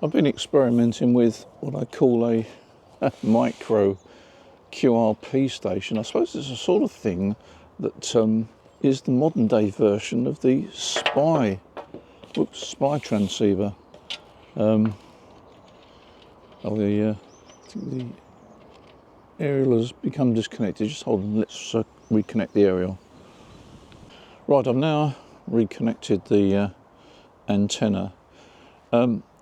I've been experimenting with what I call a Micro QRP station. I suppose it's a sort of thing that is the modern day version of the spy transceiver. I think the aerial has become disconnected. Just hold on, let's reconnect the aerial. Right, I've now reconnected the antenna.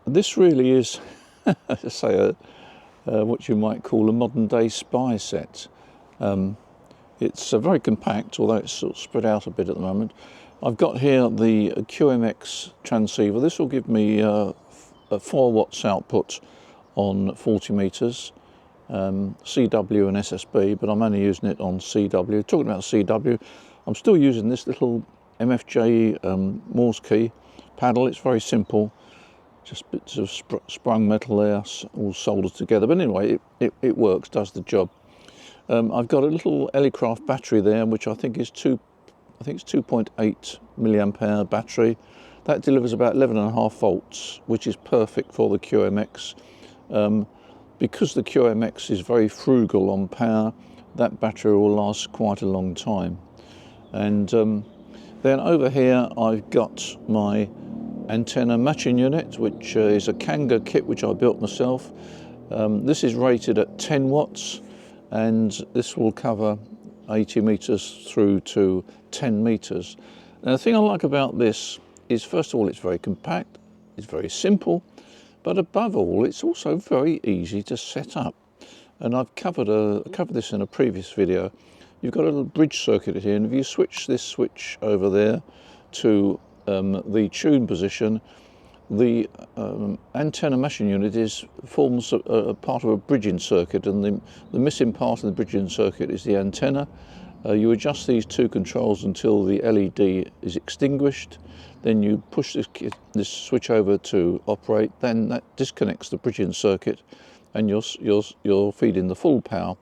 This really is, let's say, what you might call a modern day spy set. It's very compact, although it's sort of spread out a bit at the moment. I've got here the QMX transceiver. This will give me a 4 watts output on 40 meters, CW and SSB, but I'm only using it on CW. Talking about CW, I'm still using this little MFJ Morse key paddle. It's very simple, just bits of sprung metal there, all soldered together. But anyway, it works, does the job. I've got a little Elecraft battery there, which I think is 2.8 milliamp hour battery. That delivers about 11.5 volts, which is perfect for the QMX. Because the QMX is very frugal on power, that battery will last quite a long time. And then over here I've got my antenna matching unit, which is a Kanga kit which I built myself. This is rated at 10 watts, and this will cover 80 meters through to 10 meters. Now, the thing I like about this is, first of all, it's very compact, it's very simple, but above all, it's also very easy to set up. And I've covered this in a previous video. You've got a little bridge circuit here, and if you switch this switch over there to the tune position, the antenna meshing unit forms a part of a bridging circuit, and the missing part of the bridging circuit is the antenna. You adjust these two controls until the LED is extinguished, then you push this switch over to operate, then that disconnects the bridging circuit, and you're feeding the full power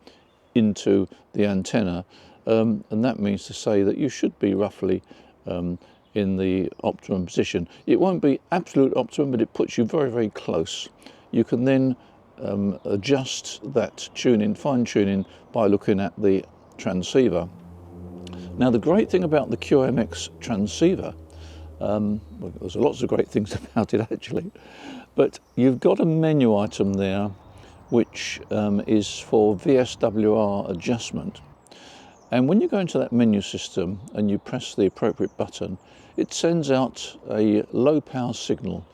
into the antenna, and that means to say that you should be roughly in the optimum position. It won't be absolute optimum, but it puts you very, very close. You can then adjust that fine tuning by looking at the transceiver. Now, the great thing about the QMX transceiver, well, there's lots of great things about it actually, but you've got a menu item there which is for VSWR adjustment. And when you go into that menu system and you press the appropriate button, it sends out a low power signal.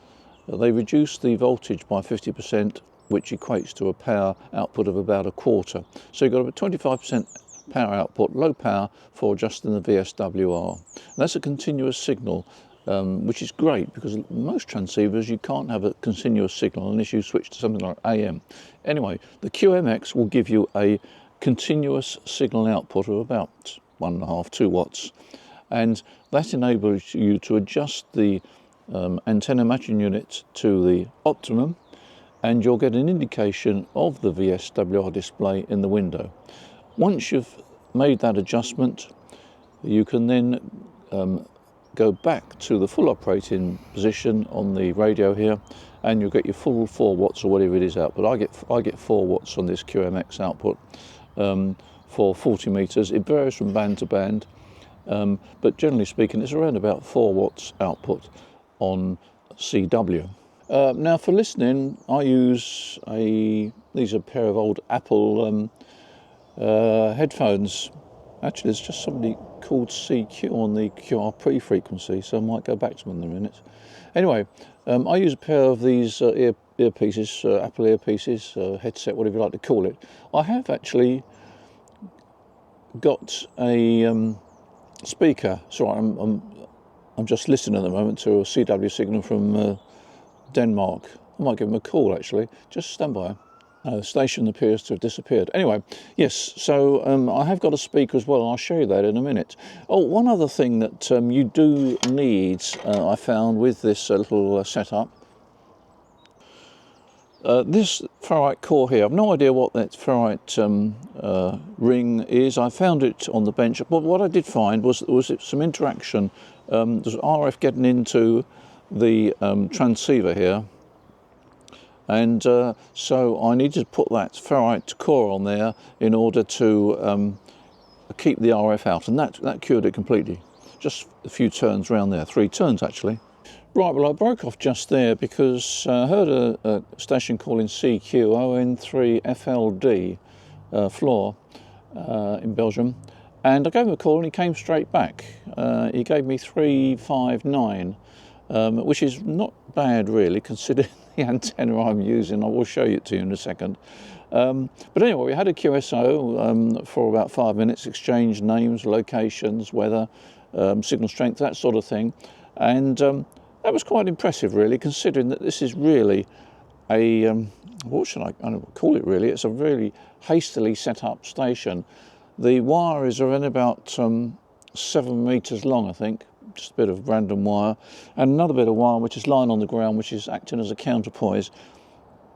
They reduce the voltage by 50%, which equates to a power output of about a quarter. So you've got a 25% power output, low power, for adjusting the VSWR. And that's a continuous signal, which is great, because most transceivers you can't have a continuous signal unless you switch to something like AM. Anyway, the QMX will give you a continuous signal output of about 1.5, 2 watts, and that enables you to adjust the antenna matching unit to the optimum, and you'll get an indication of the VSWR display in the window. Once you've made that adjustment, you can then go back to the full operating position on the radio here, and you'll get your full 4 watts or whatever it is out. But I get 4 watts on this QMX output for 40 meters. It varies from band to band, but generally speaking, it's around about 4 watts output on CW. Now, for listening, I use these are a pair of old Apple headphones. Actually, there's just somebody called CQ on the QRP frequency, so I might go back to them in a minute. Anyway, I use a pair of these earpieces, Apple earpieces, headset, whatever you like to call it. I have actually got a speaker. Sorry, I'm just listening at the moment to a CW signal from Denmark. I might give them a call actually. Just stand by. The station appears to have disappeared. Anyway, yes, so I have got a speaker as well, and I'll show you that in a minute. Oh, one other thing that you do need, I found with this little setup, this ferrite core here. I've no idea what that ferrite ring is. I found it on the bench, but what I did find was some interaction. There's RF getting into the transceiver here, and so I needed to put that ferrite core on there in order to keep the RF out, and that cured it completely. Just a few turns around there, 3 turns actually. Right, well I broke off just there because I heard a station calling CQON3FLD floor in Belgium, and I gave him a call and he came straight back. He gave me 359, which is not bad really considering the antenna I'm using. I will show it to you in a second. But anyway, we had a QSO for about 5 minutes, exchanged names, locations, weather, signal strength, that sort of thing, and that was quite impressive really, considering that this is really a, what should I call it really, it's a really hastily set up station. The wire is around about 7 metres long, I think, just a bit of random wire, and another bit of wire which is lying on the ground, which is acting as a counterpoise.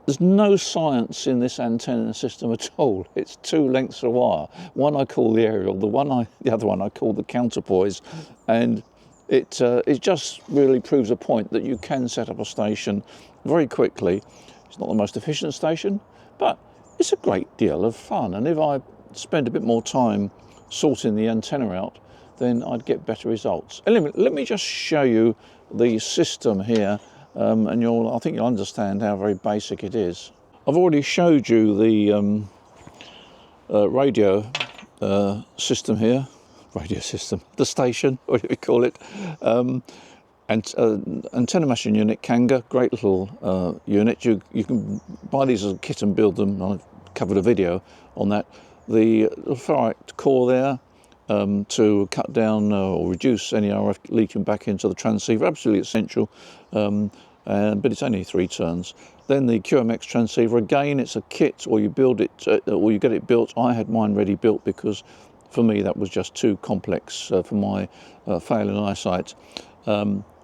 There's no science in this antenna system at all. It's 2 lengths of wire. One I call the aerial, the other one I call the counterpoise, and it just really proves a point that you can set up a station very quickly. It's not the most efficient station, but it's a great deal of fun. And if I spend a bit more time sorting the antenna out, then I'd get better results. And let me just show you the system here, and I think you'll understand how very basic it is. I've already showed you the radio system here. Radio system, the station, what do we call it? And antenna mashing unit, Kanga, great little unit. You can buy these as a kit and build them. I've covered a video on that. The little ferrite core there to cut down or reduce any RF leaking back into the transceiver, absolutely essential. But it's only 3 turns. Then the QMX transceiver, again, it's a kit, or you build it, or you get it built. I had mine ready built because for me that was just too complex for my failing eyesight.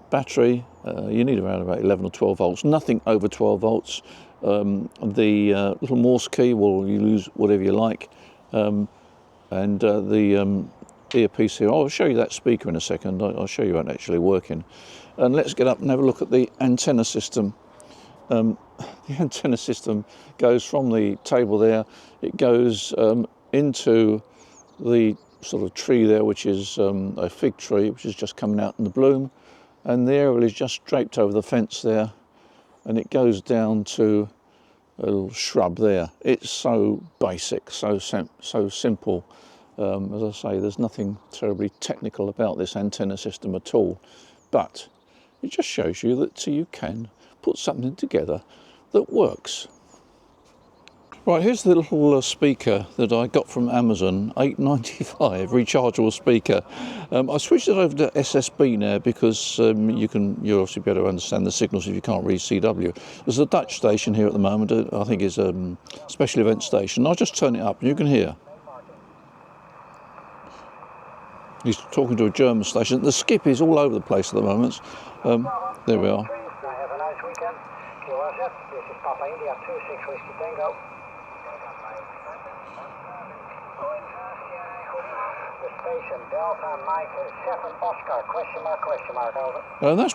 Battery, you need around about 11 or 12 volts, nothing over 12 volts. The little Morse key, well, you use whatever you like. And the earpiece here, I'll show you that speaker in a second. I'll show you it actually working. And let's get up and have a look at the antenna system. The antenna system goes from the table there, it goes into the sort of tree there, which is a fig tree, which is just coming out in the bloom, and the aerial is just draped over the fence there, and it goes down to a little shrub there. It's so basic, so simple. As I say, there's nothing terribly technical about this antenna system at all, but it just shows you that you can put something together that works. Right, here's the little speaker that I got from Amazon, $8.95, rechargeable speaker. I switched it over to SSB now because you'll obviously be able to understand the signals if you can't read CW. There's a Dutch station here at the moment, I think it's a special event station. I'll just turn it up and you can hear. He's talking to a German station. The skip is all over the place at the moment. There we are. Have a nice weekend. QRP, this is Papa India 26 Whiskey Tango. The station Delta Mike 7 Oscar, question mark, over. That's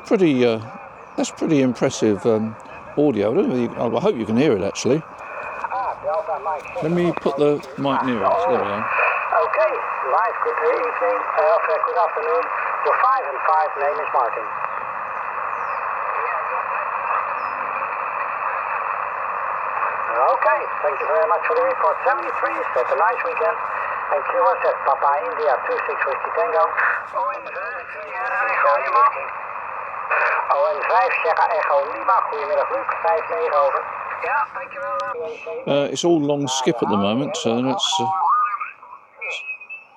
pretty impressive audio. I hope you can hear it actually. Delta Mike 7 Let me put the mic near it. There we are. Okay, live, good evening, good afternoon. Your 5 and 5 name is Martin. Okay, thank you very much for the report. 73, have a nice weekend. And QRP, Papa India 26 Whiskey Tango. ON5 Sierra Echo Lima, goedemiddag Luc, 5-9 over. Ja, dankjewel. It's all long skip at the moment, so let's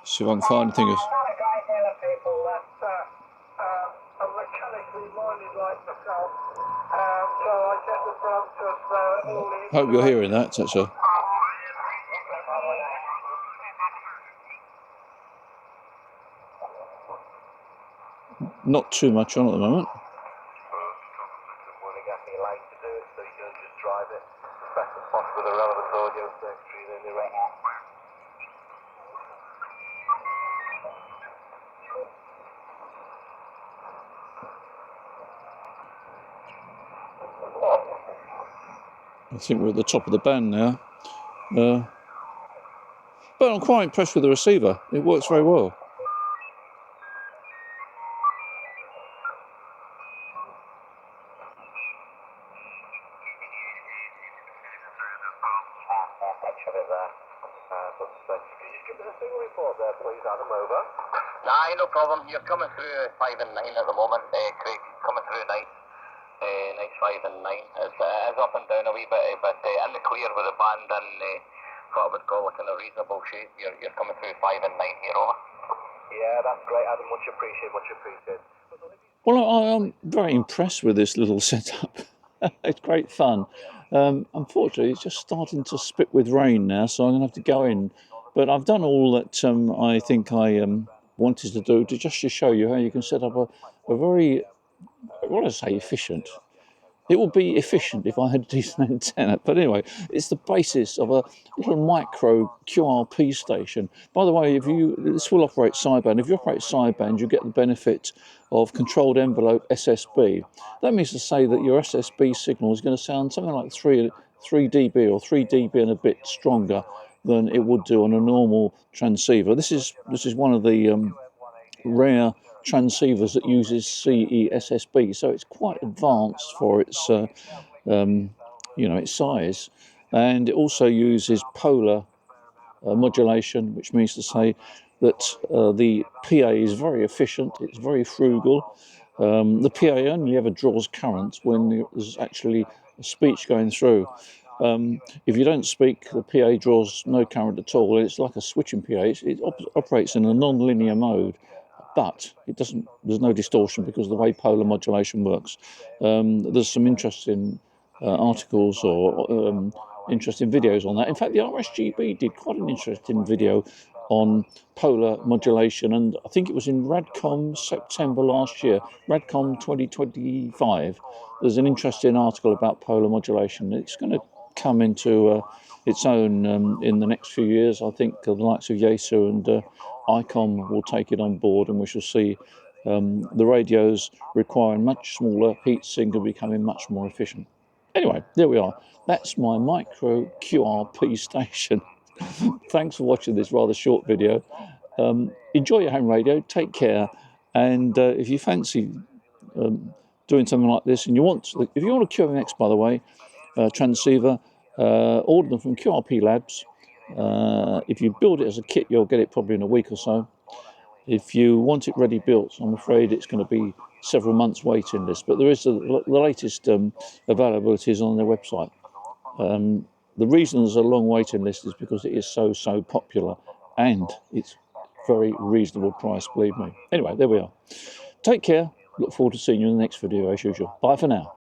see if I can find anything. I'm not a guy telling people that I'm mechanically minded like myself, so I get the brunt of all the... Hope you're hearing that. That's a... Not too much on at the moment. I think we're at the top of the band now. But I'm quite impressed with the receiver. It works very well. Nah, no problem. You're coming through 5 and 9 at the moment, Craig. Coming through nice. Nice 5 and 9. It's up and down a wee bit, but in the clear with the band and what I would call it in a reasonable shape. You're coming through 5 and 9 here, over. Yeah, that's great, Adam. Much appreciated, much appreciated. Well, I'm very impressed with this little setup. It's great fun. Unfortunately, it's just starting to spit with rain now, so I'm going to have to go in. But I've done all that I think I wanted to do to just to show you how you can set up a very, what do I say, efficient. It would be efficient if I had a decent antenna. But anyway, it's the basis of a little micro QRP station. By the way, this will operate sideband. If you operate sideband, you get the benefit of controlled envelope SSB. That means to say that your SSB signal is going to sound something like 3 dB or 3 dB and a bit stronger than it would do on a normal transceiver. This is one of the rare transceivers that uses CESSB, so it's quite advanced for its its size, and it also uses polar modulation, which means to say that the PA is very efficient, it's very frugal. The PA only ever draws current when there's actually a speech going through. If you don't speak, the PA draws no current at all. It's like a switching PA. It operates in a non-linear mode, but it doesn't. There's no distortion because of the way polar modulation works. There's some interesting articles or interesting videos on that. In fact, the RSGB did quite an interesting video on polar modulation, and I think it was in Radcom September last year, Radcom 2025. There's an interesting article about polar modulation. It's going to come into its own in the next few years. I think the likes of Yaesu and ICOM will take it on board, and we shall see the radios requiring much smaller heat sink and becoming much more efficient. Anyway, there we are. That's my Micro QRP station. Thanks for watching this rather short video. Enjoy your ham radio, take care, and if you fancy doing something like this, and if you want a QMX, by the way, transceiver, order them from QRP Labs. If you build it as a kit, you'll get it probably in a week or so. If you want it ready built, I'm afraid it's going to be several months waiting list, but there is the latest availability is on their website. The reason there's a long waiting list is because it is so popular, and it's very reasonable price, believe me. Anyway, there we are. Take care. Look forward to seeing you in the next video as usual. Bye for now.